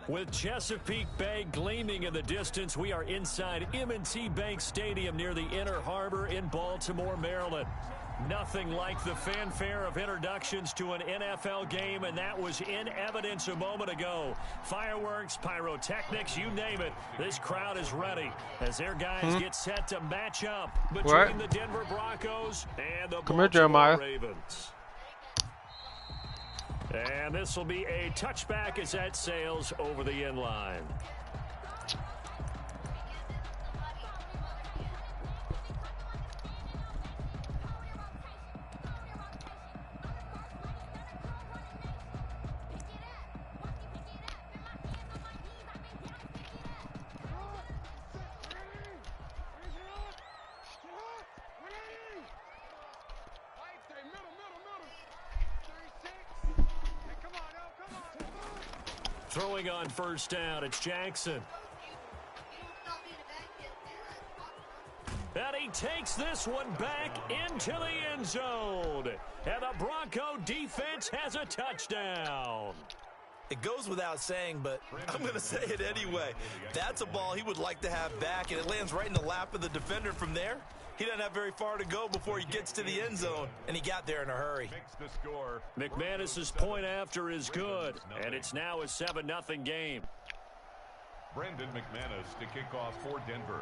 With Chesapeake Bay gleaming in the distance, we are inside M&T Bank Stadium near the Inner Harbor in Baltimore, Maryland. Nothing like the fanfare of introductions to an NFL game, and that was in evidence a moment ago. Fireworks, pyrotechnics, you name it. This crowd is ready as their guys get set to match up between the Denver Broncos and the Baltimore Ravens. And this will be a touchback as that sails over the end line. Throwing on first down, it's Jackson. And he takes this one back into the end zone. And the Bronco defense has a touchdown. It goes without saying, but I'm going to say it anyway. That's a ball he would like to have back, and it lands right in the lap of the defender from there. He doesn't have very far to go before he gets to the end zone, and he got there in a hurry. McManus's point after is good, and it's now a 7-0 game. Brandon McManus to kick off for Denver.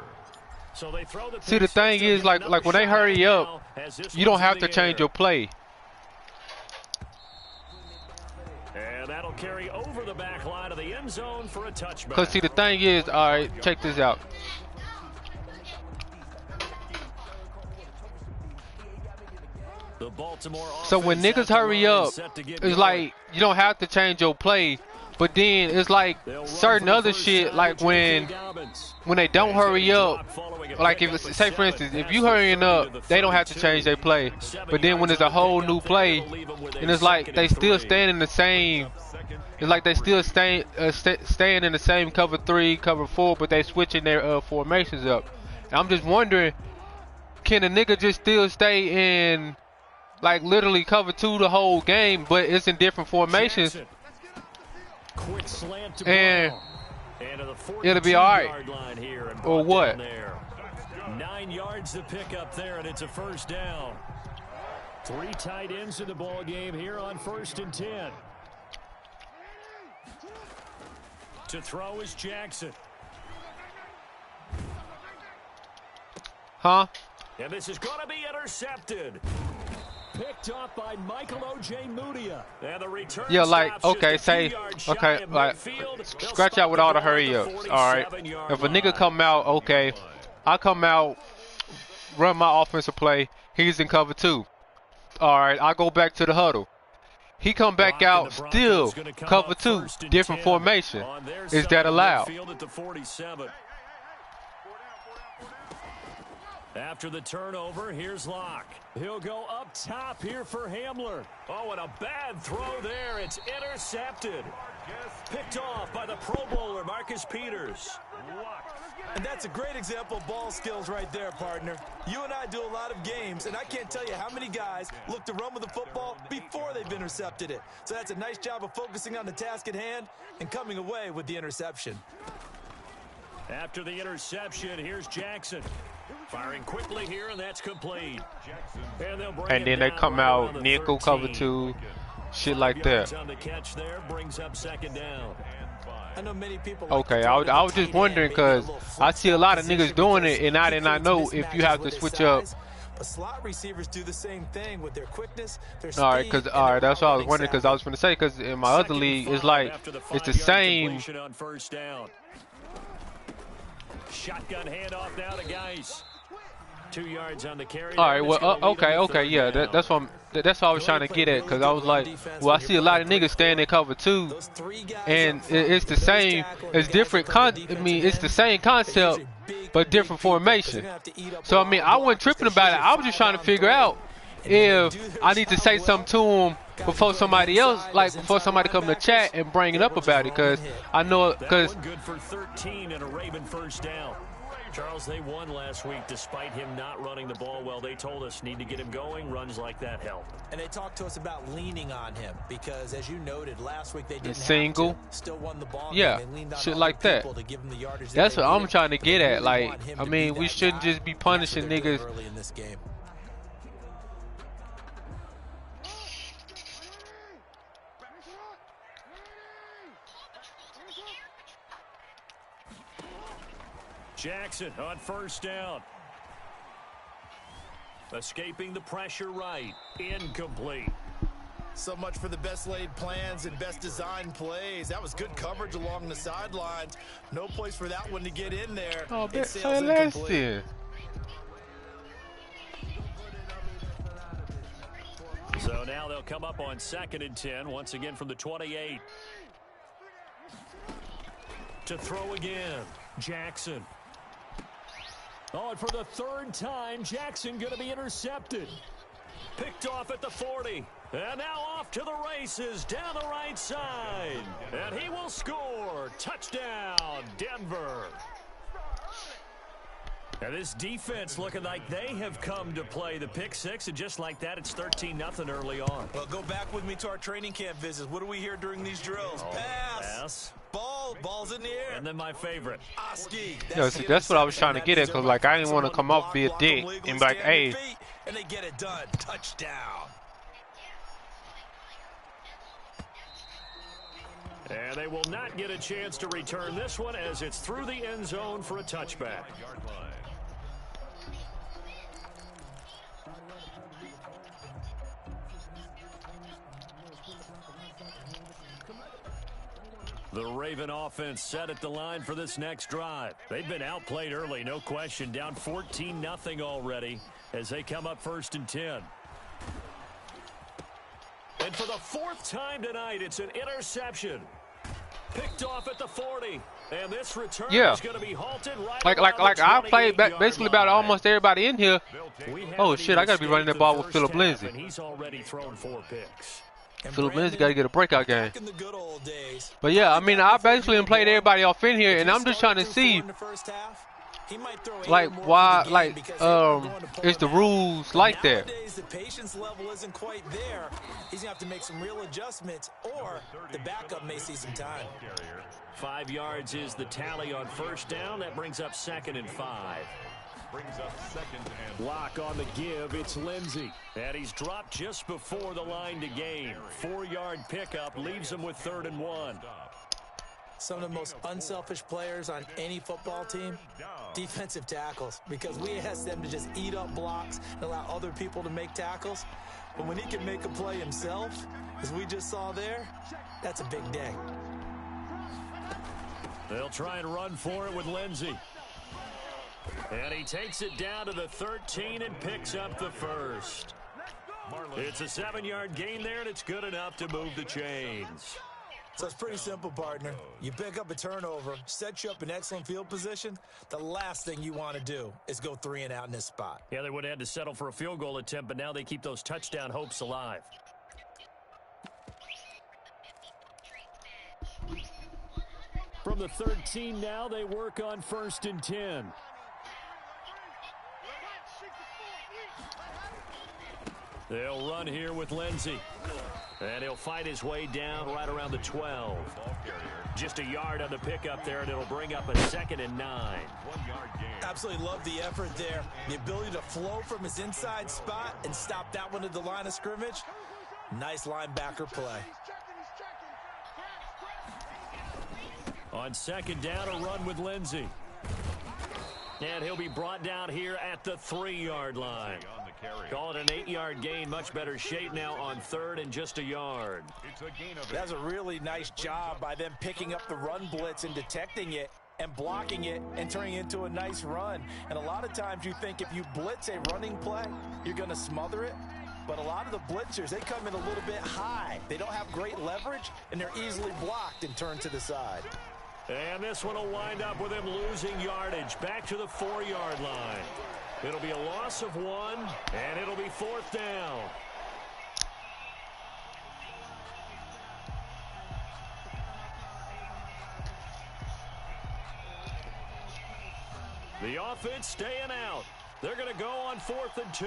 So they throw the See, the thing is, like when they hurry up, you don't have to change your play. And that'll carry over the back line of the end zone for a touchback. Because, see, the thing is, all right, check this out. So when niggas hurry up, it's like you don't have to change your play, but then it's like certain other shit, like when they don't hurry up, like if say for instance, if you hurrying up, they don't have to change their play, but then when there's a whole new play, and it's like they still stand in the same, it's like they still staying in the same cover 3, cover 4, but they switching their formations up. And I'm just wondering, can a nigga just still stay in like literally cover 2 the whole game, but it's in different formations, and it'll be all right, or what? 9 yards to pick up there, and it's a first down. 3 tight ends in the ball game here on 1st and 10. To throw is Jackson. And this is going to be intercepted. Picked up by Michael O.J. Mudia. And the return like, okay, say, okay, like, scratch out with all the hurry ups, all right? If a nigga come out, okay, I come out, run my offensive play, he's in cover 2. All right, I go back to the huddle. He come back out, still cover 2, different formation. Is that allowed? After the turnover, here's Locke. He'll go up top here for Hamler. Oh, and a bad throw there. It's intercepted. Picked off by the Pro Bowler, Marcus Peters. And that's a great example of ball skills right there, partner. You and I do a lot of games, and I can't tell you how many guys look to run with the football before they've intercepted it. So that's a nice job of focusing on the task at hand and coming away with the interception. After the interception, here's Jackson. Firing quickly here, and that's complete. And then they come out nickel cover 2, shit like that. On the catch there brings up 2nd down. I know many people okay, I was just wondering because I see a lot of niggas doing it, and I did not know if you have to switch up. But slot receivers do the same thing with their quickness, their speed. All right, that's what I was wondering because I was going to say because in my other league it's like it's the same. Shotgun handoff now to Geis. 2 yards on the carry. All right, well, okay, yeah, that's what I was trying to get at because I was like, well, I see a lot of niggas staying in cover 2, and it's the same, it's different. It's the same concept, but different formation. So I mean, I wasn't tripping about it. I was just trying to figure out if I need to say something to him before somebody else, like before somebody come to chat and bring it up about it, because I know because. Good for 13 and a Raven first down. Charles, they won last week despite him not running the ball well. They told us need to get him going. Runs like that help. And they talked to us about leaning on him because, as you noted, last week they didn't single. have to, still won the ball. Yeah, They leaned on shit other like that. people to give them the yardage That's that what they I'm needed. trying to get They at. really Like, want him I to mean, be we that shouldn't guy. just be That's what punishing they're doing niggas. early in this game. Jackson on first down. Escaping the pressure right. Incomplete. So much for the best laid plans and best designed plays. That was good coverage along the sidelines. No place for that one to get in there. Oh, It that's sails incomplete. Celestin. So now they'll come up on 2nd and 10, once again from the 28. To throw again, Jackson. Oh, and for the 3rd time, Jackson going to be intercepted. Picked off at the 40. And now off to the races down the right side. And he will score. Touchdown, Denver. And this defense looking like they have come to play the pick six, and just like that, it's 13-0 early on. Well, go back with me to our training camp visits. What do we hear during these drills? Pass. Ball's in the air. And then my favorite. Oski. Yeah, see, that's what I was trying to get at, because, like, I didn't want to come off be a dick and be like, hey. And they get it done. Touchdown. And they will not get a chance to return this one as it's through the end zone for a touchback. The Raven offense set at the line for this next drive. They've been outplayed early, no question. Down 14-0 already as they come up 1st and 10. And for the 4th time tonight, it's an interception. Picked off at the 40. And this return is going to be halted right like I played basically about almost everybody in here. Oh shit, I gotta be running that ball with Philip Lindsay. He's already thrown 4 picks. Philip Lindsay got to get a breakout game. But yeah, I mean, I basically played everybody off in here, and I'm just trying to see, like, why, like, is the rules like that? Nowadays, the patience level isn't quite there. He's gonna have to make some real adjustments, or the backup may see some time. 5 yards is the tally on 1st down. That brings up 2nd and 5. Brings up 2nd and Lock on the give. It's Lindsey. And he's dropped just before the line to gain. 4-yard pickup leaves him with 3rd and 1. Some of the most unselfish players on any football team, defensive tackles, because we ask them to just eat up blocks and allow other people to make tackles. But when he can make a play himself, as we just saw there, that's a big day. They'll try and run for it with Lindsey. And he takes it down to the 13 and picks up the 1st. It's a 7-yard gain there, and it's good enough to move the chains. So it's pretty simple, partner. You pick up a turnover, set you up in excellent field position. The last thing you want to do is go 3 and out in this spot. Yeah, they would have had to settle for a field goal attempt, but now they keep those touchdown hopes alive. From the 13 now, they work on 1st and 10. They'll run here with Lindsey. And he'll fight his way down right around the 12. Just a yard on the pickup there, and it'll bring up a 2nd and 9. Absolutely love the effort there. The ability to flow from his inside spot and stop that one at the line of scrimmage. Nice linebacker play. On 2nd down, a run with Lindsey. And he'll be brought down here at the 3-yard line. Call it an 8-yard gain. Much better shape now on 3rd and just a yard. That's a really nice job by them picking up the run blitz and detecting it and blocking it and turning it into a nice run. And a lot of times you think if you blitz a running play, you're going to smother it. But a lot of the blitzers, they come in a little bit high. They don't have great leverage, and they're easily blocked and turned to the side. And this one will wind up with him losing yardage back to the 4-yard line. It'll be a loss of 1, and it'll be 4th down. The offense staying out. They're going to go on 4th and 2.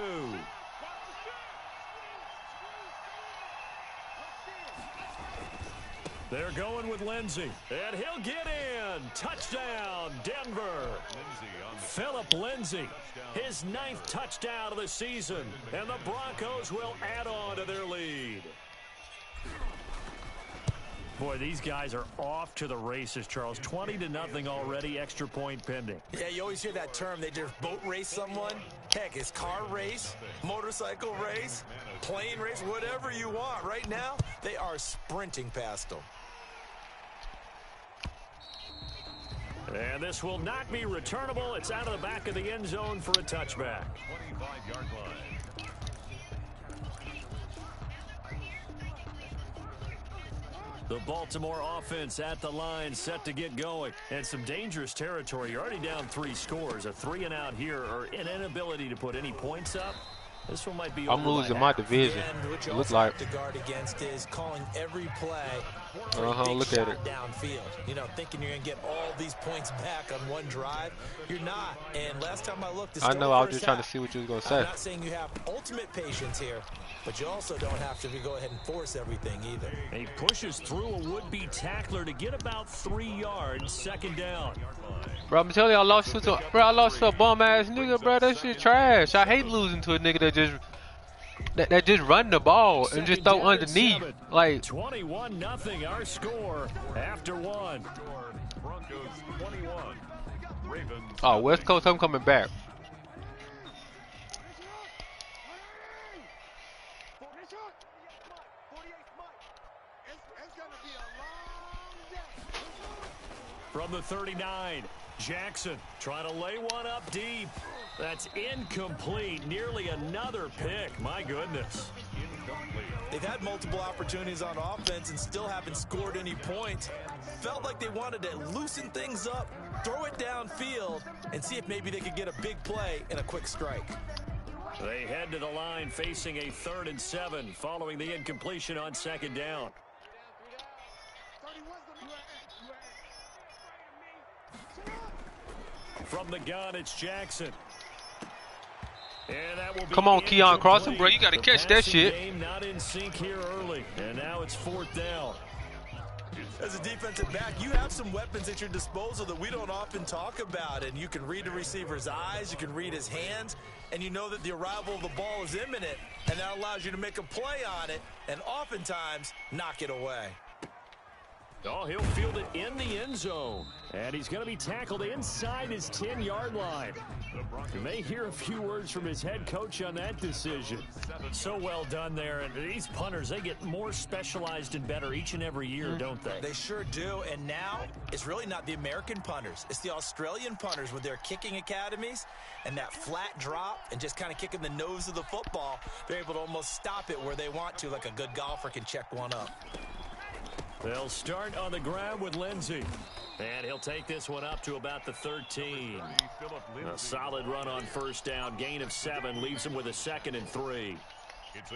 They're going with Lindsey, and he'll get in. Touchdown, Denver. Philip Lindsey, his 9th touchdown of the season, and the Broncos will add on to their lead. Boy, these guys are off to the races, Charles. 20-0 already, extra point pending. Yeah, you always hear that term. They just boat race someone. Heck, it's car race, motorcycle race, plane race, whatever you want. Right now, they are sprinting past them. And this will not be returnable. It's out of the back of the end zone for a touchback. 25-yard line. The Baltimore offense at the line, set to get going. And some dangerous territory. You're already down 3 scores. A 3-and-out here, or an inability to put any points up. This one might be. I'm losing my division. What you Look also like. have to guard against is calling every play. Look at it. Downfield. You know, thinking you're going to get all these points back on one drive. You're not. And last time I looked, I know. I was just trying to see what you was going to say. I'm not saying you have ultimate patience here, but you also don't have to go ahead and force everything either. He pushes through a would-be tackler to get about 3 yards, 2nd down. Bro, I'm telling you, I lost to a bum-ass nigga, bro. That shit trash. I hate losing to a nigga that just run the ball and just throw underneath. Like 21-0 our score after 1. Broncos 21. Ravens. Oh, West Coast, I'm coming back. From the 39, Jackson trying to lay one up deep. That's incomplete. Nearly another pick. My goodness. They've had multiple opportunities on offense and still haven't scored any points. Felt like they wanted to loosen things up, throw it downfield, and see if maybe they could get a big play and a quick strike. They head to the line facing a 3rd and 7 following the incompletion on 2nd down. From the gun, it's Jackson. And that will be Come on, Keon Crossing, bro. You got to catch that shit. Game not in sync here early. And now it's 4th down. As a defensive back, you have some weapons at your disposal that we don't often talk about. And you can read the receiver's eyes, you can read his hands, and you know that the arrival of the ball is imminent. And that allows you to make a play on it and oftentimes knock it away. Oh, he'll field it in the end zone. And he's going to be tackled inside his 10-yard line. You may hear a few words from his head coach on that decision. So well done there. And these punters, they get more specialized and better each and every year, don't they? They sure do. And now it's really not the American punters. It's the Australian punters with their kicking academies and that flat drop and just kind of kicking the nose of the football. They're able to almost stop it where they want to, like a good golfer can check one up. They'll start on the ground with Lindsey. And he'll take this one up to about the 13. A solid run on 1st down. Gain of 7 leaves him with a 2nd and 3.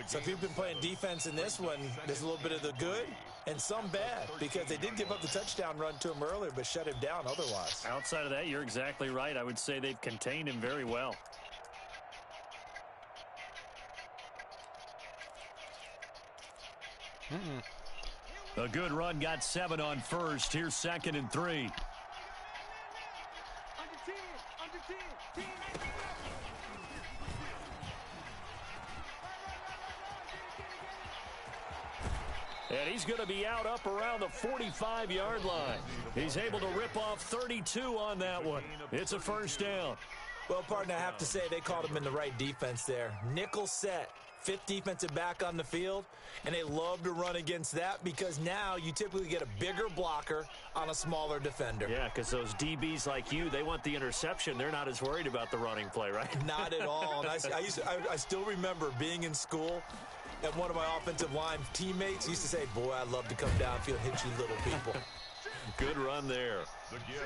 So if you've been playing defense in this one, there's a little bit of the good and some bad, because they did give up the touchdown run to him earlier but shut him down otherwise. Outside of that, you're exactly right. I would say they've contained him very well. A good run, got 7 on 1st. Here's 2nd and 3. And he's going to be out up around the 45-yard line. He's able to rip off 32 on that one. It's a 1st down. Well, partner, I have to say they called him in the right defense there. Nickel set. 5th defensive back on the field, and they love to run against that because now you typically get a bigger blocker on a smaller defender. Yeah, because those DBs like you, they want the interception. They're not as worried about the running play, right? Not at all. And I still remember being in school, and one of my offensive line teammates used to say, boy, I'd love to come downfield and hit you little people. Good run there.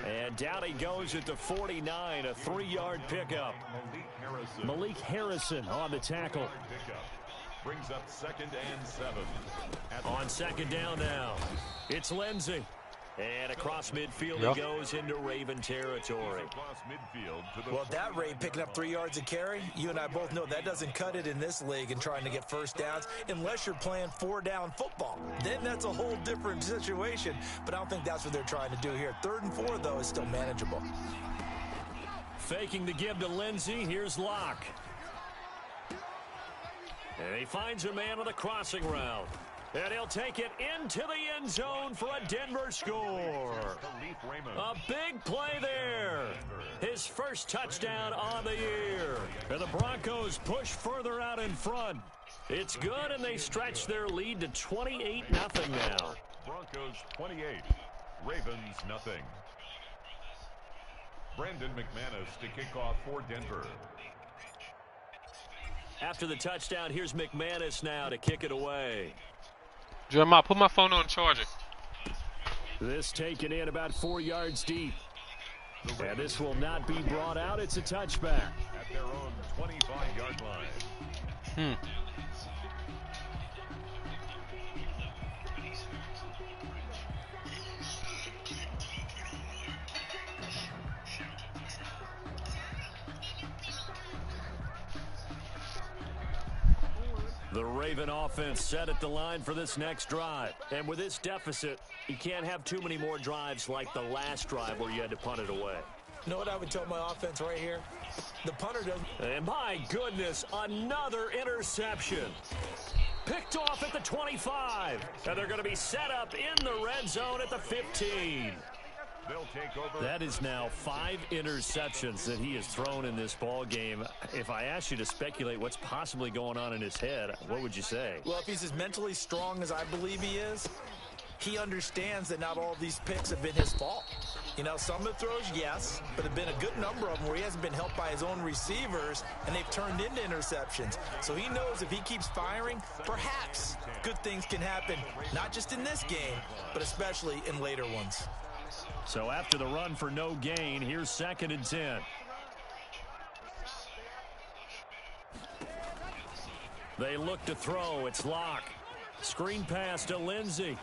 And down he goes at the 49, a 3-yard pickup. Malik Harrison on the tackle. Brings up 2nd and 7. On 2nd down now, it's Lindsey. And across midfield he goes into Raven territory. Well, at that rate, picking up 3 yards a carry, you and I both know that doesn't cut it in this league and trying to get first downs unless you're playing 4-down football. Then that's a whole different situation, but I don't think that's what they're trying to do here. 3rd and 4, though, is still manageable. Faking the give to Lindsey. Here's Locke. And he finds a man on the crossing route. And he'll take it into the end zone for a Denver score. A big play there. His first touchdown on the year. And the Broncos push further out in front. It's good, and they stretch their lead to 28-0 now. Broncos 28, Ravens nothing. Brandon McManus to kick off for Denver. After the touchdown, here's McManus now to kick it away. Jeremiah, put my phone on charger. This taken in about 4 yards deep. And this will not be brought out. It's a touchback. At their own 25-yard line. The Raven offense set at the line for this next drive. And with this deficit, you can't have too many more drives like the last drive where you had to punt it away. You know what I would tell my offense right here? The punter doesn't. And my goodness, another interception. Picked off at the 25. And they're going to be set up in the red zone at the 15. They'll take over. That is now 5 interceptions that he has thrown in this ball game. If I asked you to speculate what's possibly going on in his head, what would you say? Well, if he's as mentally strong as I believe he is, he understands that not all of these picks have been his fault. You know, some of the throws, yes, but have been a good number of them where he hasn't been helped by his own receivers, and they've turned into interceptions. So he knows if he keeps firing, perhaps good things can happen, not just in this game, but especially in later ones. So after the run for no gain, here's 2nd and 10. They look to throw. It's Locke. Screen pass to Lindsey.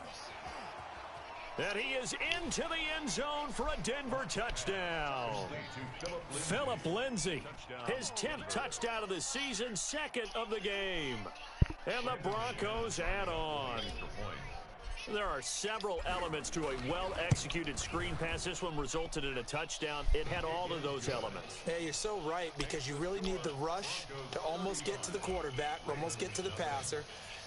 And he is into the end zone for a Denver touchdown. Philip Lindsey, his 10th touchdown of the season, 2nd of the game. And the Broncos add on. There are several elements to a well-executed screen pass. This one resulted in a touchdown. It had all of those elements. Yeah, you're so right, because you really need the rush to almost get to the quarterback, almost get to the passer.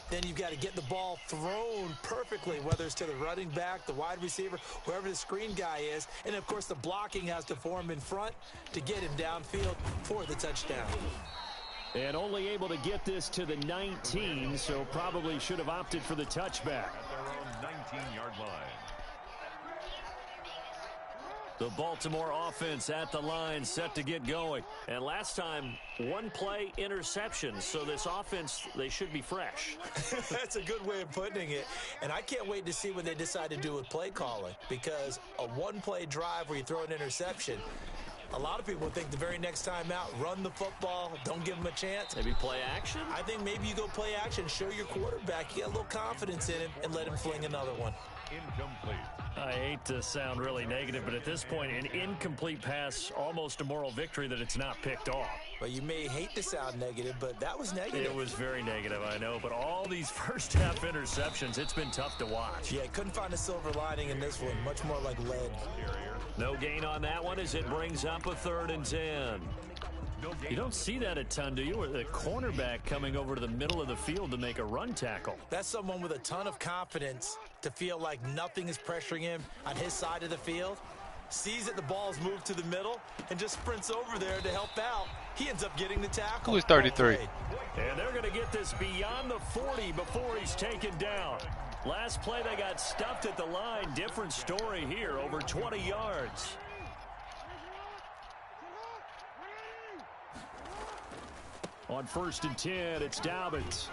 Then you've got to get the ball thrown perfectly, whether it's to the running back, the wide receiver, whoever the screen guy is. And, of course, the blocking has to form in front to get him downfield for the touchdown. And only able to get this to the 19, so probably should have opted for the touchback. 19-yard line. The Baltimore offense at the line, set to get going. And last time, 1 play interception. So this offense, they should be fresh. That's a good way of putting it. And I can't wait to see what they decide to do with play calling, because a 1-play drive where you throw an interception, a lot of people think the very next time out, run the football, don't give him a chance. Maybe play action? I think maybe you go play action, show your quarterback, you got a little confidence in him, and let him fling another one. Incomplete. I hate to sound really negative, but at this point, an incomplete pass, almost a moral victory that it's not picked off. Well, you may hate to sound negative, but that was negative. It was very negative, I know, but all these first-half interceptions, it's been tough to watch. Yeah, couldn't find a silver lining in this one, much more like lead. No gain on that one as it brings up a 3rd and 10. You don't see that a ton, do you? Or the cornerback coming over to the middle of the field to make a run tackle. That's someone with a ton of confidence to feel like nothing is pressuring him on his side of the field. Sees that the ball's moved to the middle and just sprints over there to help out. He ends up getting the tackle. Who is 33? And they're going to get this beyond the 40 before he's taken down. Last play, they got stuffed at the line. Different story here, over 20 yards. On 1st and 10, it's Dobbins.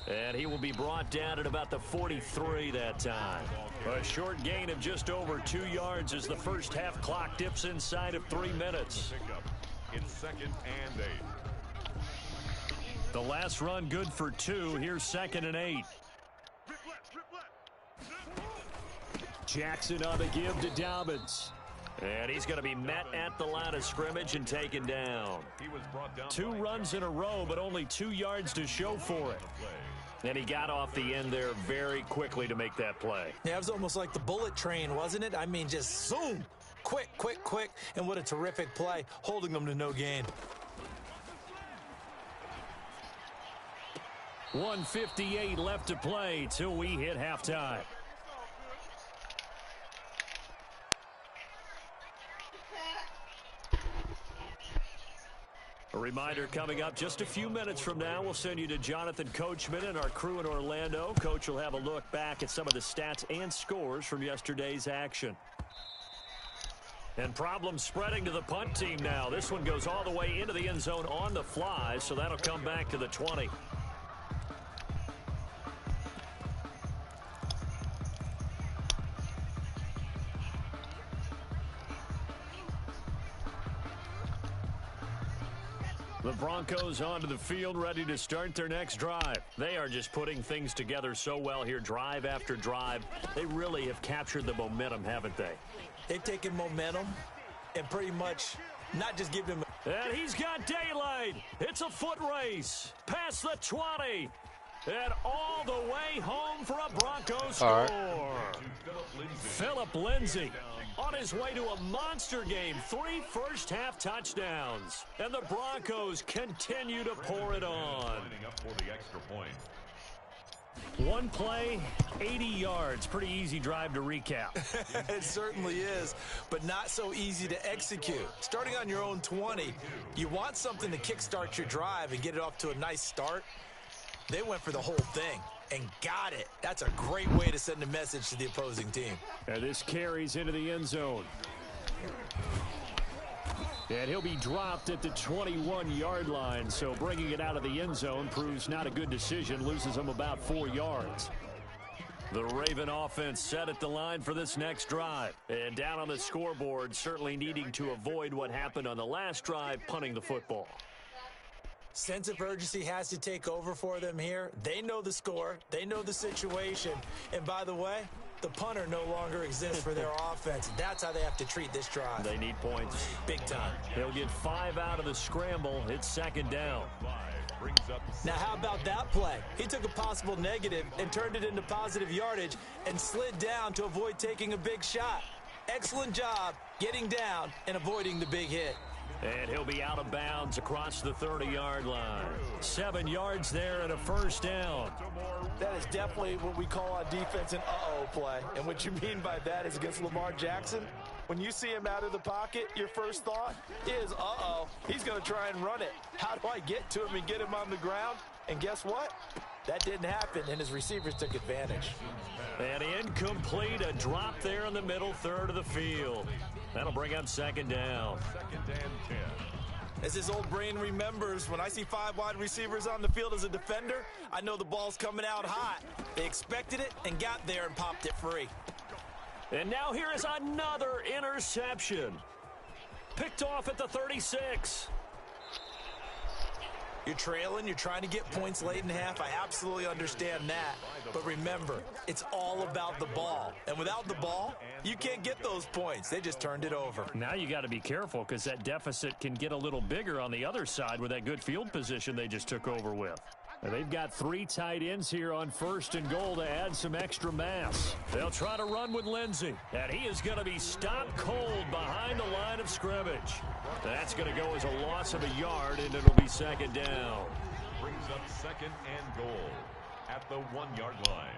And he will be brought down at about the 43 that time. A short gain of just over 2 yards as the first half clock dips inside of 3 minutes. It's 2nd and 8. The last run good for 2. Here's 2nd and 8. Jackson on the give to Dobbins. And he's going to be met at the line of scrimmage and taken down. 2 runs in a row, but only 2 yards to show for it. And he got off the end there very quickly to make that play. Yeah, it was almost like the bullet train, wasn't it? I mean, just zoom. Quick, quick, quick. And what a terrific play, holding them to no gain. 1:58 left to play till we hit halftime. A reminder coming up just a few minutes from now, we'll send you to Jonathan Coachman and our crew in Orlando. Coach will have a look back at some of the stats and scores from yesterday's action. And problems spreading to the punt team now. This one goes all the way into the end zone on the fly, so that'll come back to the 20. The Broncos onto the field, ready to start their next drive. They are just putting things together so well here, drive after drive. They really have captured the momentum, haven't they? They've taken momentum and pretty much not just given him. And he's got daylight. It's a foot race. Past the 20. And all the way home for a Broncos score. Right. Phillip Lindsay on his way to a monster game. 3 first-half touchdowns. And the Broncos continue to pour it on. One play, 80 yards. Pretty easy drive to recap. It certainly is, but not so easy to execute. Starting on your own 20, you want something to kickstart your drive and get it off to a nice start. They went for the whole thing and got it. That's a great way to send a message to the opposing team. And this carries into the end zone. And he'll be dropped at the 21-yard line, so bringing it out of the end zone proves not a good decision, loses him about 4 yards. The Raven offense set at the line for this next drive. And down on the scoreboard, certainly needing to avoid what happened on the last drive, punting the football. Sense of urgency has to take over for them here. They know the score. They know the situation. And by the way, the punter no longer exists for their offense. That's how they have to treat this drive. They need points. Big time. They'll get 5 out of the scramble. It's second down. Now, how about that play? He took a possible negative and turned it into positive yardage and slid down to avoid taking a big shot. Excellent job getting down and avoiding the big hit. And he'll be out of bounds across the 30-yard line. 7 yards there and a first down. That is definitely what we call on defense an uh-oh play. And what you mean by that is against Lamar Jackson, when you see him out of the pocket, your first thought is, uh-oh, he's going to try and run it. How do I get to him and get him on the ground? And guess what? That didn't happen, and his receivers took advantage. And incomplete, a drop there in the middle third of the field. That'll bring up second down. Second and 10. As his old brain remembers, when I see 5 wide receivers on the field as a defender, I know the ball's coming out hot. They expected it and got there and popped it free. And now here is another interception. Picked off at the 36. You're trailing, you're trying to get points late in half. I absolutely understand that. But remember, it's all about the ball. And without the ball, you can't get those points. They just turned it over. Now you got to be careful because that deficit can get a little bigger on the other side with that good field position they just took over with. And they've got 3 tight ends here on first and goal to add some extra mass. They'll try to run with Lindsay. And he is going to be stopped cold behind the line of scrimmage. That's going to go as a loss of a yard, and it'll be second down. Brings up second and goal at the 1-yard line.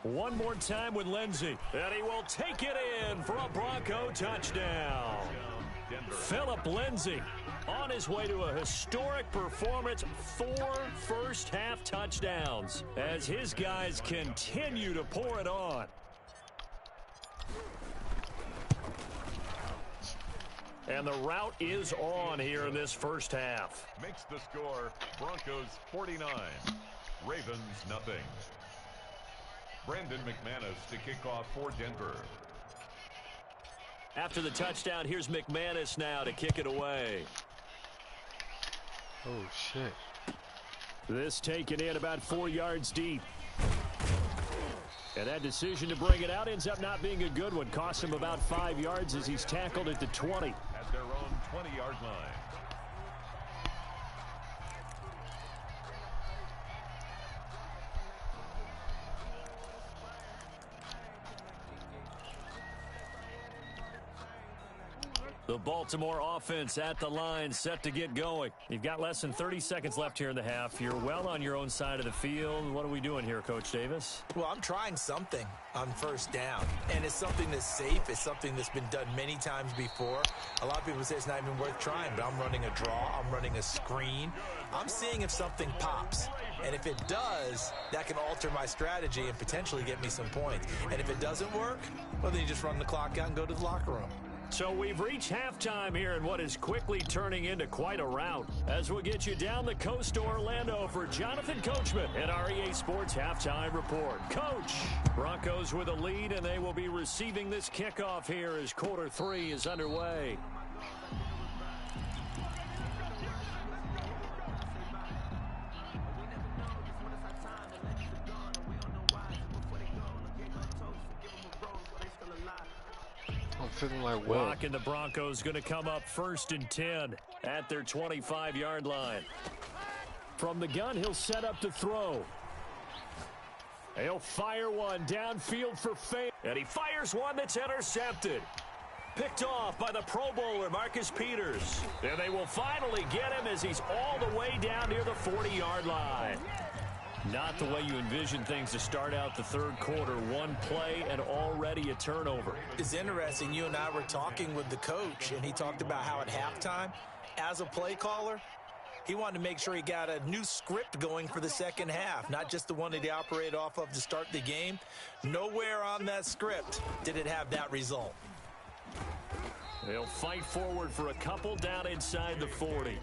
One more time with Lindsay. And he will take it in for a Bronco touchdown. Phillip Lindsay on his way to a historic performance, 4 first-half touchdowns as his guys continue to pour it on. And the route is on here in this first half. Makes the score Broncos 49, Ravens nothing. Brandon McManus to kick off for Denver. After the touchdown, here's McManus now to kick it away. Oh, shit. This taken in about 4 yards deep. And that decision to bring it out ends up not being a good one. Costs him about 5 yards as he's tackled at the 20. At their own 20-yard line. The Baltimore offense at the line, set to get going. You've got less than 30 seconds left here in the half. You're well on your own side of the field. What are we doing here, Coach Davis? Well, I'm trying something on first down, and it's something that's safe. It's something that's been done many times before. A lot of people say it's not even worth trying, but I'm running a draw. I'm running a screen. I'm seeing if something pops. And if it does, that can alter my strategy and potentially get me some points. And if it doesn't work, well, then you just run the clock out and go to the locker room. So we've reached halftime here in what is quickly turning into quite a rout. As we'll get you down the coast to Orlando for Jonathan Coachman at our EA Sports Halftime Report. Coach, Broncos with a lead, and they will be receiving this kickoff here as quarter 3 is underway. Like Rock and the Broncos going to come up 1st and 10 at their 25-yard line. From the gun, he'll set up to throw. He'll fire one downfield for Fame. And he fires one that's intercepted. Picked off by the Pro Bowler, Marcus Peters. And they will finally get him as he's all the way down near the 40-yard line. Not the way you envision things to start out the third quarter. One play and already a turnover. It's interesting. You and I were talking with the coach, and he talked about how at halftime, as a play caller, he wanted to make sure he got a new script going for the second half, not just the one that he operated off of to start the game. Nowhere on that script did it have that result. They'll fight forward for a couple down inside the 40.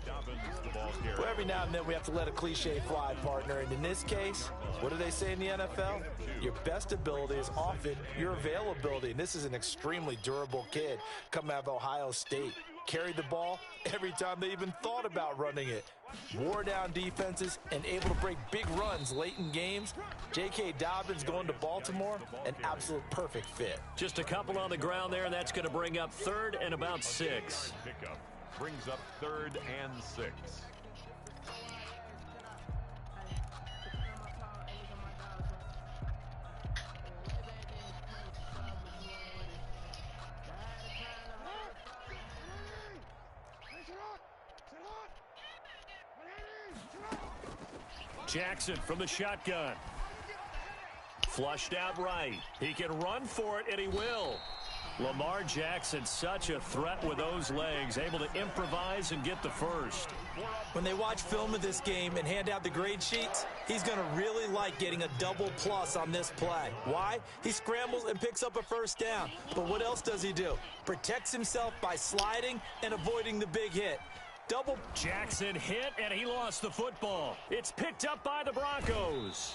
Well, every now and then we have to let a cliche fly, partner. And in this case, what do they say in the NFL? Your best ability is often your availability. And this is an extremely durable kid coming out of Ohio State. Carried the ball every time they even thought about running it. Wore down defenses and able to break big runs late in games. J.K. Dobbins going to Baltimore, an absolute perfect fit. Just a couple on the ground there, and that's going to bring up 3rd and about 6. Pickup brings up 3rd and 6. Jackson from the shotgun. Flushed out right. He can run for it, and he will. Lamar Jackson, such a threat with those legs, able to improvise and get the first. When they watch film of this game and hand out the grade sheets, he's going to really like getting a double plus on this play. Why? He scrambles and picks up a first down. But what else does he do? Protects himself by sliding and avoiding the big hit. Double. Jackson hit, and he lost the football. It's picked up by the Broncos.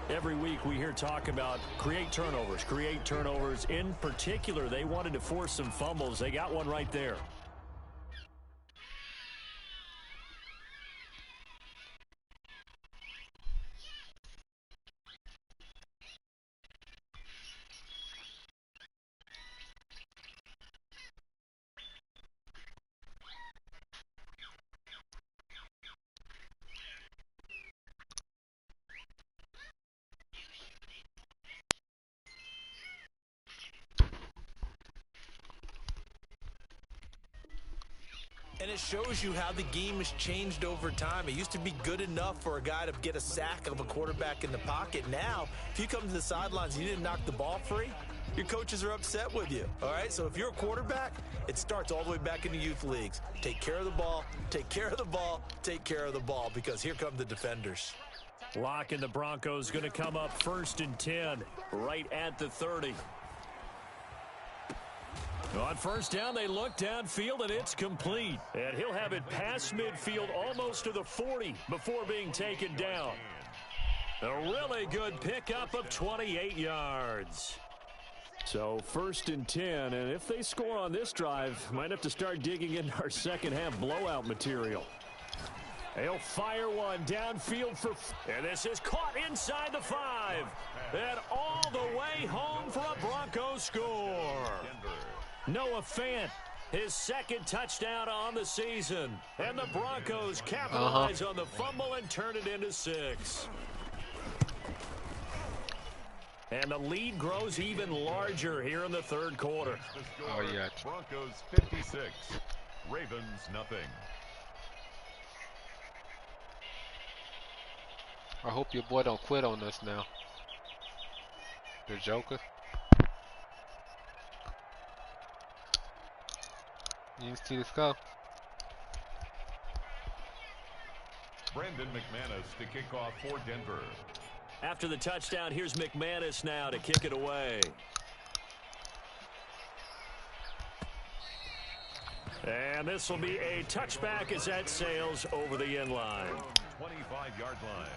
Every week we hear talk about create turnovers. In particular, they wanted to force some fumbles. They got one right there. And it shows you how the game has changed over time. It used to be good enough for a guy to get a sack of a quarterback in the pocket. Now, if you come to the sidelines and you didn't knock the ball free, your coaches are upset with you. All right, so if you're a quarterback, it starts all the way back in the youth leagues. Take care of the ball, take care of the ball, take care of the ball, because here come the defenders. Locke and the Broncos going to come up 1st and 10, right at the 30. On first down, they look downfield, and it's complete. And he'll have it past midfield almost to the 40 before being taken down. A really good pickup of 28 yards. So 1st and 10, and if they score on this drive, might have to start digging into our second half blowout material. They'll fire one downfield and this is caught inside the 5. And all the way home for a Broncos score. Noah Fant, his second touchdown on the season. And the Broncos capitalize on the fumble and turn it into 6. And the lead grows even larger here in the third quarter. Oh, yeah. Broncos 56, Ravens nothing. I hope your boy don't quit on us now. The Joker. You see this go. Brandon McManus to kick off for Denver. After the touchdown, here's McManus now to kick it away. And this will be a touchback as that sails over the end line. 25-yard line.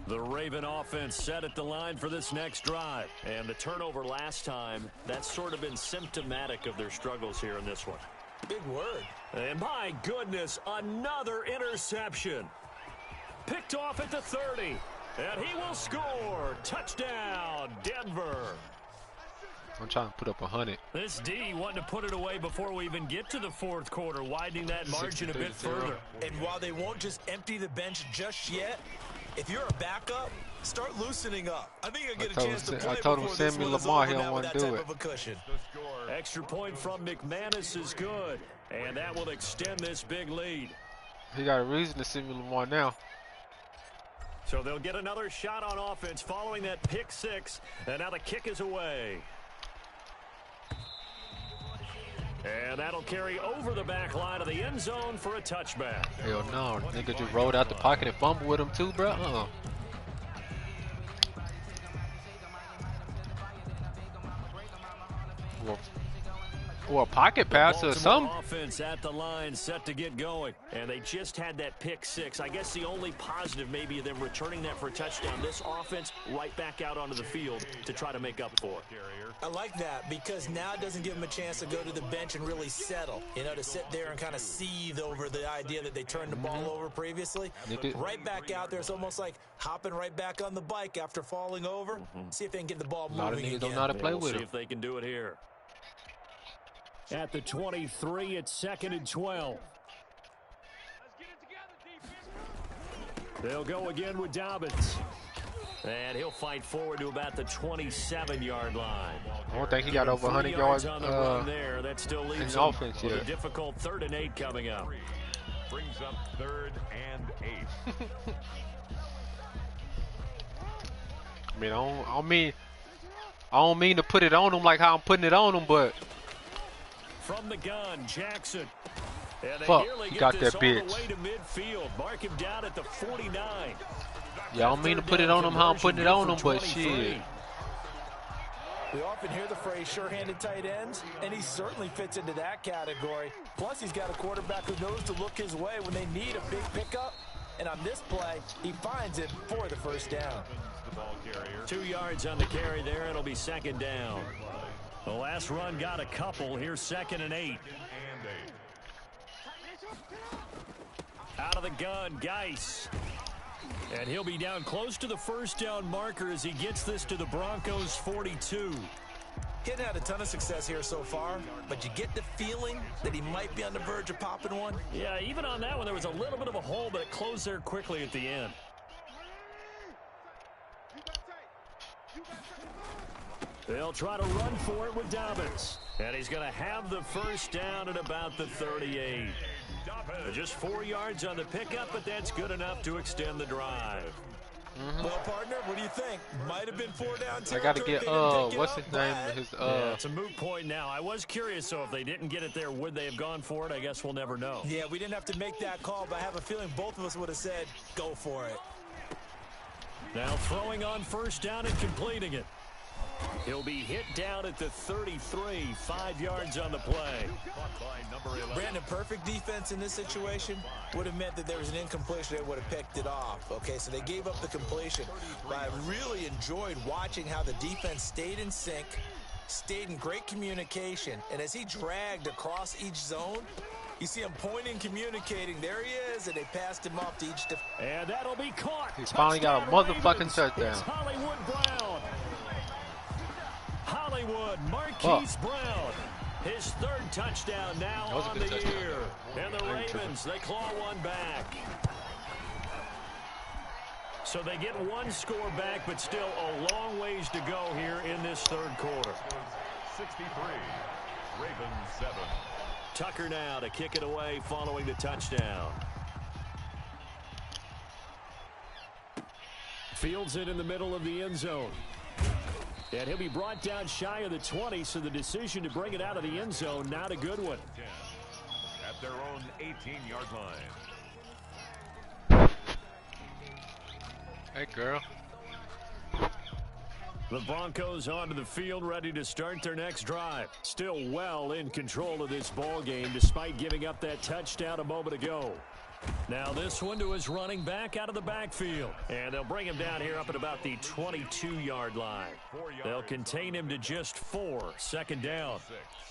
The Raven offense set at the line for this next drive. And the turnover last time, that's sort of been symptomatic of their struggles here in this one. Big word. And my goodness, another interception. Picked off at the 30. And he will score. Touchdown, Denver. I'm trying to put up 100. This D wanting to put it away before we even get to the fourth quarter, widening that margin a bit further. And while they won't just empty the bench just yet, if you're a backup, start loosening up. I think you'll get a chance to play. I told him send me Lamar. He don't want to do it. Extra point from McManus is good, and that will extend this big lead. He got a reason to send me Lamar now. So they'll get another shot on offense following that pick 6, and now the kick is away. And that'll carry over the back line of the end zone for a touchback. Hell no. Nigga just rolled out the pocket and fumbled with him too, bro. Or a pocket pass or something. Offense at the line set to get going. And they just had that pick 6. I guess the only positive maybe of them returning that for a touchdown. This offense right back out onto the field to try to make up for it. I like that because now it doesn't give them a chance to go to the bench and really settle. You know, to sit there and kind of seethe over the idea that they turned the ball over previously. Right back out there. It's almost like hopping right back on the bike after falling over. See if they can get the ball moving again. A lot of niggas don't know how to play with See him. if they can do it here. At the 23, it's 2nd and 12. They'll go again with Dobbins. And he'll fight forward to about the 27-yard line. I don't think he got over 100 yards on the run there. That still leaves in offense with a difficult 3rd and 8 coming up. Brings up 3rd and 8. I don't mean to put it on him like how I'm putting it on him, but from the gun, Jackson. And they fuck, nearly he get got this that bitch. all the way to midfield. Mark him down at the 49. Yeah, I don't mean to put it on him how I'm putting it on him, but shit. We often hear the phrase sure-handed tight ends, and he certainly fits into that category. Plus, he's got a quarterback who knows to look his way when they need a big pickup. And on this play, he finds it for the first down. 2 yards on the carry there. It'll be 2nd down. The last run got a couple. Here's 2nd and 8. Out of the gun, Geis. And he'll be down close to the first down marker as he gets this to the Broncos 42. He hasn't had a ton of success here so far, but you get the feeling that he might be on the verge of popping one. Yeah, even on that one, there was a little bit of a hole, but it closed there quickly at the end. They'll try to run for it with Dobbins. And he's going to have the first down at about the 38. Just 4 yards on the pickup, but that's good enough to extend the drive. Well, partner, what do you think? Might have been 4 down. I got to get, what's his name? Yeah, it's a moot point now. I was curious, so if they didn't get it there, would they have gone for it? I guess we'll never know. Yeah, we didn't have to make that call, but I have a feeling both of us would have said, go for it. Now throwing on first down and completing it. He'll be hit down at the 33, 5 yards on the play. Brandon, perfect defense in this situation would have meant that there was an incompletion. They would have picked it off. Okay, so they gave up the completion. But I really enjoyed watching how the defense stayed in sync, stayed in great communication, and as he dragged across each zone, you see him pointing, communicating. There he is, and they passed him off to each defense. And that'll be caught. He's finally got a motherfucking touchdown. It's Hollywood Brown. Hollywood Marquise Brown. His third touchdown now on the year. And the Ravens, they claw one back. So they get one score back, but still a long ways to go here in this third quarter. 63, Ravens 7. Tucker now to kick it away following the touchdown. Fields it in the middle of the end zone. And he'll be brought down shy of the 20, so the decision to bring it out of the end zone, not a good one. At their own 18-yard line. Hey, girl. The Broncos onto the field, ready to start their next drive. Still well in control of this ball game, despite giving up that touchdown a moment ago. Now this one to his running back out of the backfield. And they'll bring him down here up at about the 22-yard line. They'll contain him to just 4, second down.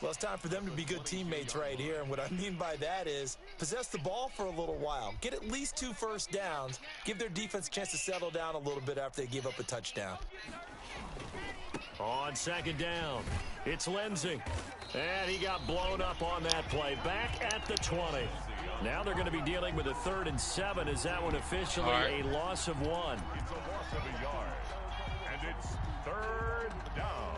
Well, it's time for them to be good teammates right here. And what I mean by that is possess the ball for a little while. Get at least 2 first downs. Give their defense a chance to settle down a little bit after they give up a touchdown. On second down, it's Lindsey. And he got blown up on that play. Back at the 20. Now they're going to be dealing with a 3rd and 7. Is that one officially a loss of 1? It's a loss of a yard. And it's 3rd down.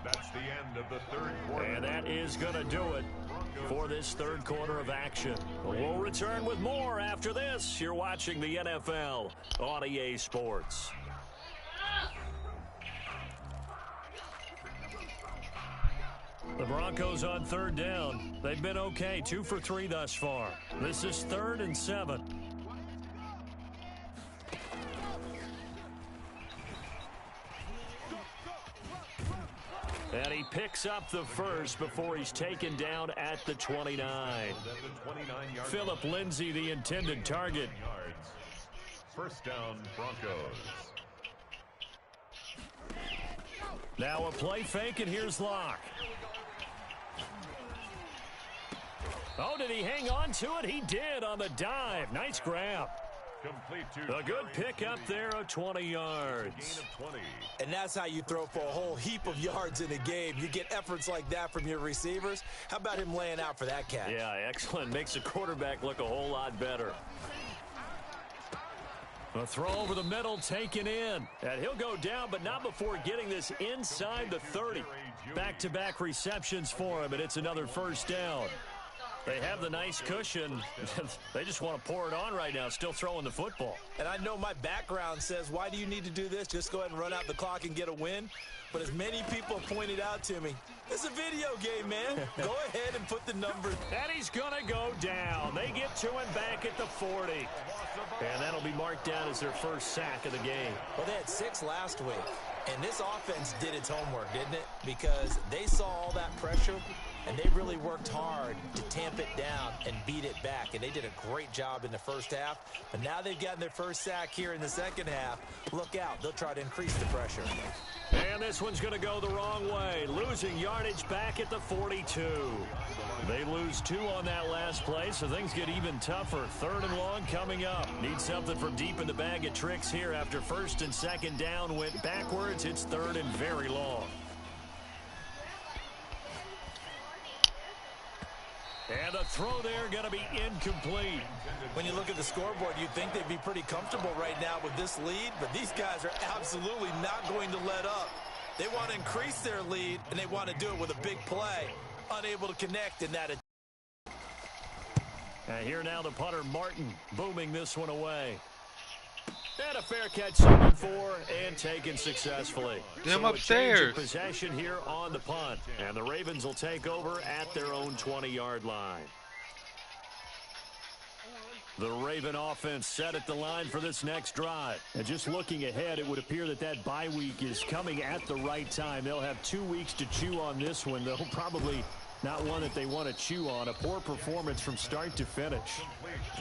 That's the end of the third quarter. And that is going to do it for this third quarter of action. We'll return with more after this. You're watching the NFL on EA Sports. The Broncos on third down. They've been okay, 2 for 3 thus far. This is 3rd and 7. And he picks up the first before he's taken down at the 29. Philip Lindsay, the intended target. First down, Broncos. Now a play fake, and here's Locke. Oh, did he hang on to it? He did on the dive. Nice grab. Complete to a good pick up there of 20 yards. Gain of 20. And that's how you throw for a whole heap of yards in a game. You get efforts like that from your receivers. How about him laying out for that catch? Yeah, excellent. Makes the quarterback look a whole lot better. A throw over the middle taken in. And he'll go down, but not before getting this inside the 30. Back-to-back receptions for him, and it's another first down. They have the nice cushion. They just want to pour it on right now, still throwing the football. And I know my background says, why do you need to do this? Just go ahead and run out the clock and get a win. But as many people have pointed out to me, it's a video game, man. Go ahead and put the numbers. And he's going to go down. They get to him back at the 40. And that'll be marked down as their first sack of the game. Well, they had 6 last week. And this offense did its homework, didn't it? Because they saw all that pressure, and they really worked hard to tamp it down and beat it back. And they did a great job in the first half. But now they've gotten their first sack here in the second half. Look out. They'll try to increase the pressure. And this one's going to go the wrong way. Losing yardage back at the 42. They lose 2 on that last play, so things get even tougher. 3rd and long coming up. Need something from deep in the bag of tricks here after 1st and 2nd down went backwards. It's 3rd and very long. And the throw there going to be incomplete. When you look at the scoreboard, you'd think they'd be pretty comfortable right now with this lead, but these guys are absolutely not going to let up. They want to increase their lead, and they want to do it with a big play. Unable to connect in that. And here now the punter, Martin, booming this one away. And a fair catch, 7-4, and taken successfully. Get him so upstairs. A change of possession here on the punt. And the Ravens will take over at their own 20-yard line. The Raven offense set at the line for this next drive. And just looking ahead, it would appear that that bye week is coming at the right time. They'll have 2 weeks to chew on this one. They'll probably Not one that they want to chew on. A poor performance from start to finish.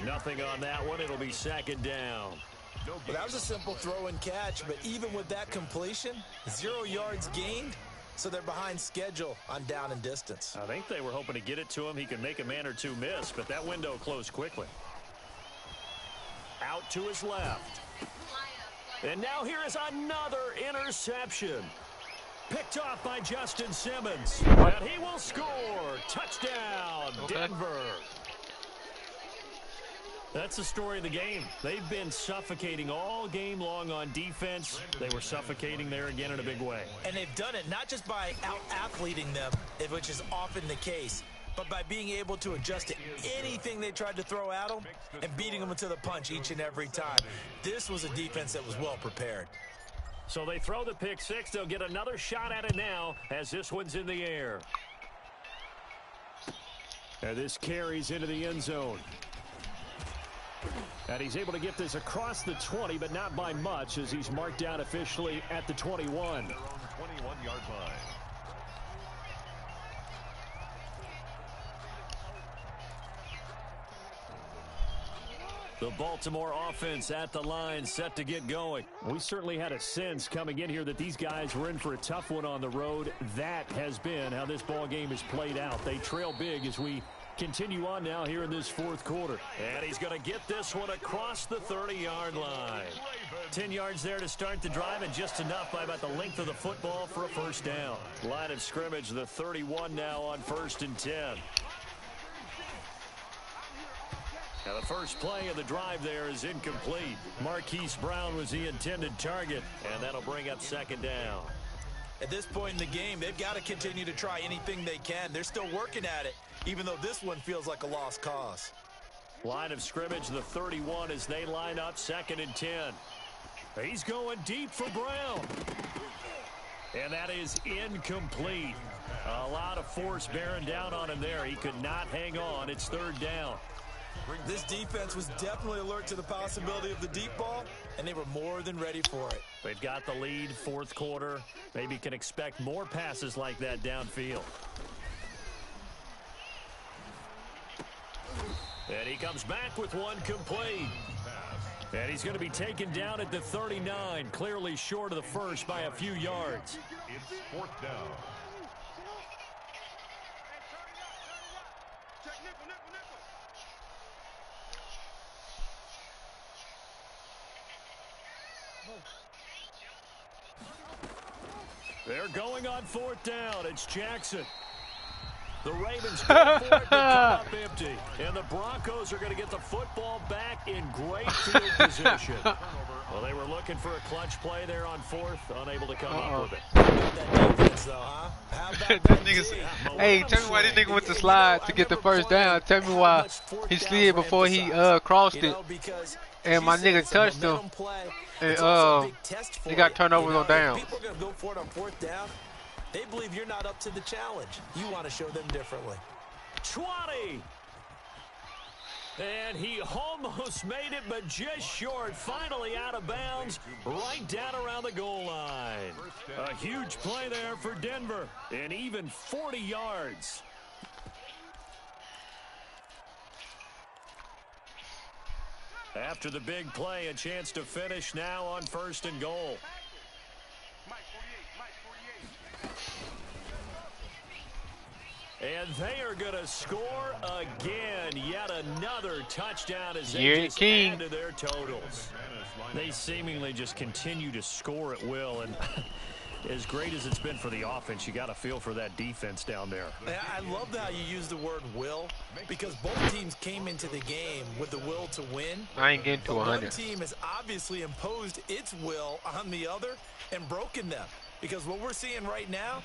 Nothing on that one. It'll be second down. Well, that was a simple throw and catch, but even with that completion, 0 yards gained, so they're behind schedule on down and distance. I think they were hoping to get it to him. He could make a man or two miss, but that window closed quickly. Out to his left. And now here is another interception. Picked off by Justin Simmons. And he will score. Touchdown, Denver. That's the story of the game. They've been suffocating all game long on defense. They were suffocating there again in a big way. And they've done it not just by out-athleting them, which is often the case, but by being able to adjust to anything they tried to throw at them and beating them to the punch each and every time. This was a defense that was well prepared. So they throw the pick six. They'll get another shot at it now as this one's in the air. And this carries into the end zone. And he's able to get this across the 20, but not by much, as he's marked down officially at the 21. 21-yard line. The Baltimore offense at the line, set to get going. We certainly had a sense coming in here that these guys were in for a tough one on the road. That has been how this ball game has played out. They trail big as we continue on now here in this fourth quarter. And he's going to get this one across the 30-yard line. 10 yards there to start the drive, and just enough by about the length of the football for a first down. Line of scrimmage, the 31 now on 1st and 10. Now the first play of the drive there is incomplete. Marquise Brown was the intended target, and that'll bring up second down. At this point in the game, they've got to continue to try anything they can. They're still working at it, even though this one feels like a lost cause. Line of scrimmage, the 31 as they line up, 2nd and 10. He's going deep for Brown. And that is incomplete. A lot of force bearing down on him there. He could not hang on. It's 3rd down. This defense was definitely alert to the possibility of the deep ball, and they were more than ready for it. They've got the lead, 4th quarter. Maybe can expect more passes like that downfield. And he comes back with one complete. And he's going to be taken down at the 39, clearly short of the first by a few yards. It's 4th down. They're going on 4th down. It's Jackson. The Ravens go for it to come up empty. And the Broncos are going to get the football back in great field position. Well, they were looking for a clutch play there on 4th, unable to come up with it. That defense, though, huh? How about that team? Hey, tell me why this nigga went to slide to get the first down. Tell me why he slid before he crossed it. And my nigga touched him. And he got turnovers on downs. People are going to go for it on 4th down. They believe you're not up to the challenge. You want to show them differently. 20. And he almost made it, but just short. Finally out of bounds, right down around the goal line. A huge play there for Denver, and even 40 yards. After the big play, a chance to finish now on 1st and goal. And they are going to score again. Yet another touchdown as they just add to their totals. They seemingly just continue to score at will. And as great as it's been for the offense, you got to feel for that defense down there. I love how you use the word will, because both teams came into the game with the will to win. I ain't getting to 100. One team has obviously imposed its will on the other and broken them. Because what we're seeing right now,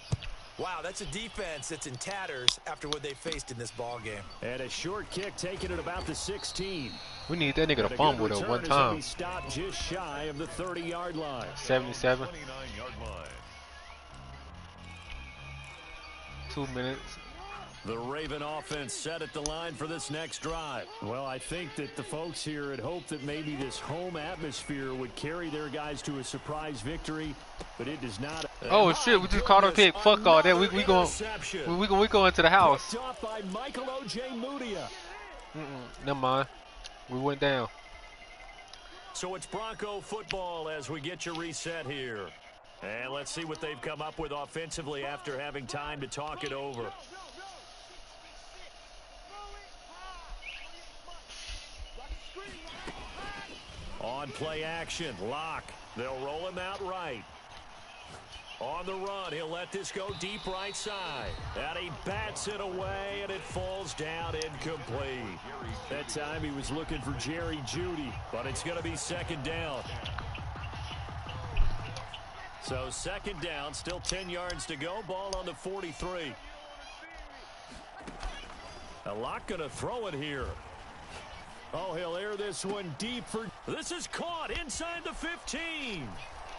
wow, that's a defense that's in tatters after what they faced in this ball game. And a short kick taken at about the 16. We need that nigga to fumble it one time. Stopped just shy of the 30-yard line. 77. 29-yard line. 2 minutes. The Raven offense set at the line for this next drive. Well, I think that the folks here had hoped that maybe this home atmosphere would carry their guys to a surprise victory, but it does not. Oh shit, we just caught a pick. Fuck all that. We going to the house. Off by Michael Ojemudia. Never mind. We went down. So it's Bronco football as we get your reset here. And let's see what they've come up with offensively after having time to talk it over. On play action, Locke. They'll roll him out right. On the run, he'll let this go deep right side. And he bats it away, and it falls down incomplete. That time he was looking for Jerry Jeudy. But it's going to be second down. So second down, still 10 yards to go. Ball on the 43. Locke going to throw it here. Oh, he'll air this one deep for... This is caught inside the 15.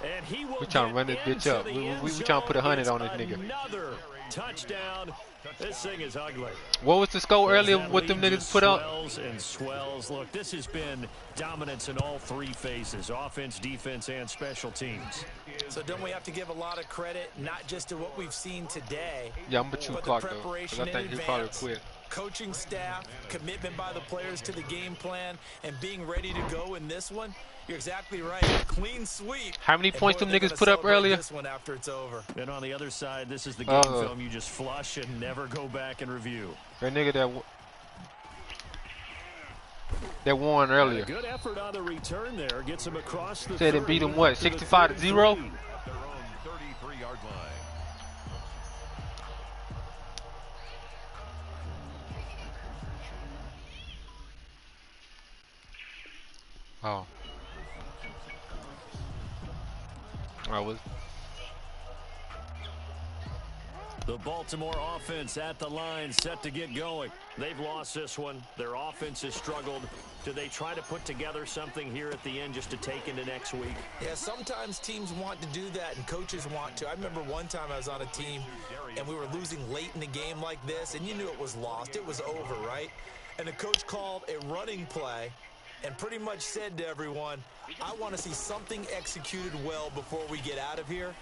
And he will we trying to run this bitch up. We trying to put 100 on this nigga. Another touchdown. This thing is ugly. What was the score earlier? What them niggas put up? Swells and swells. Look, this has been dominance in all three phases: offense, defense, and special teams. So don't we have to give a lot of credit, not just to what we've seen today, yeah, I'm gonna chew but clock the though, preparation because I think in he probably advance, quit. coaching staff, commitment by the players to the game plan, and being ready to go in this one. You're exactly right. Clean sweep. How many points them niggas put up earlier? This one after it's over. And on the other side, this is the game film you just flush and never go back and review. That nigga that won earlier. Good effort on the return there. Gets him across the Said it beat him what, 65-0? At their own 33-yard line. Oh. I was. The Baltimore offense at the line, set to get going. They've lost this one. Their offense has struggled. Do they try to put together something here at the end just to take into next week? Yeah, sometimes teams want to do that and coaches want to. I remember one time I was on a team and we were losing late in the game like this, and you knew it was lost. It was over, right? And the coach called a running play and pretty much said to everyone, I want to see something executed well before we get out of here.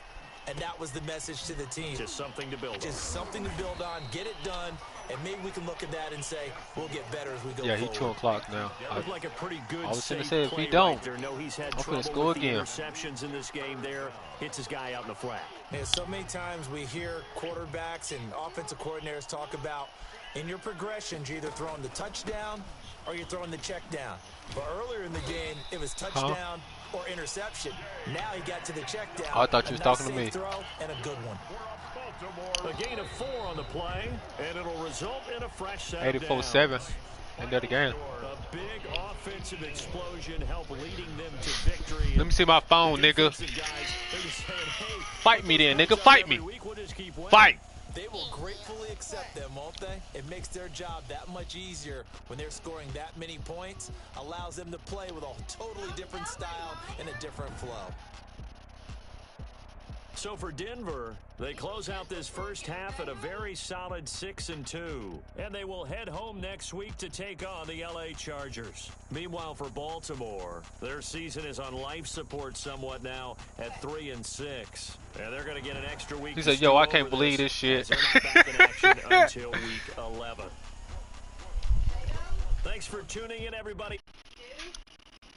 And that was the message to the team. Just something to build on. Just something to build on, get it done, and maybe we can look at that and say, we'll get better as we go Yeah, forward. he 2 o'clock now. Looked like a pretty good I was going to safe say, if play we don't, right there. No, he's had I'm trouble going to score with the again. interceptions in this game there. Hits his guy out in the flat. Yeah, so many times we hear quarterbacks and offensive coordinators talk about in your progressions, you're either throwing the touchdown or you're throwing the check down. But earlier in the game, it was touchdown or interception. Now he got to the check down. Oh, I thought you was talking to me. Throw and a good one. A gain of 4 on the play, and it'll result in a fresh set 84-7. End of the game. A big offensive explosion helped leading them to victory. Let me see my phone, nigga. Fight me then, nigga. Fight me. Fight. They will gratefully accept them, won't they? It makes their job that much easier when they're scoring that many points. Allows them to play with a totally different style and a different flow. So for Denver, they close out this first half at a very solid 6-2. And they will head home next week to take on the LA Chargers. Meanwhile, for Baltimore, their season is on life support somewhat now at 3-6. And they're going to get an extra week. He said, yo, I can't believe this shit. They're not back in action until week 11. Thanks for tuning in, everybody.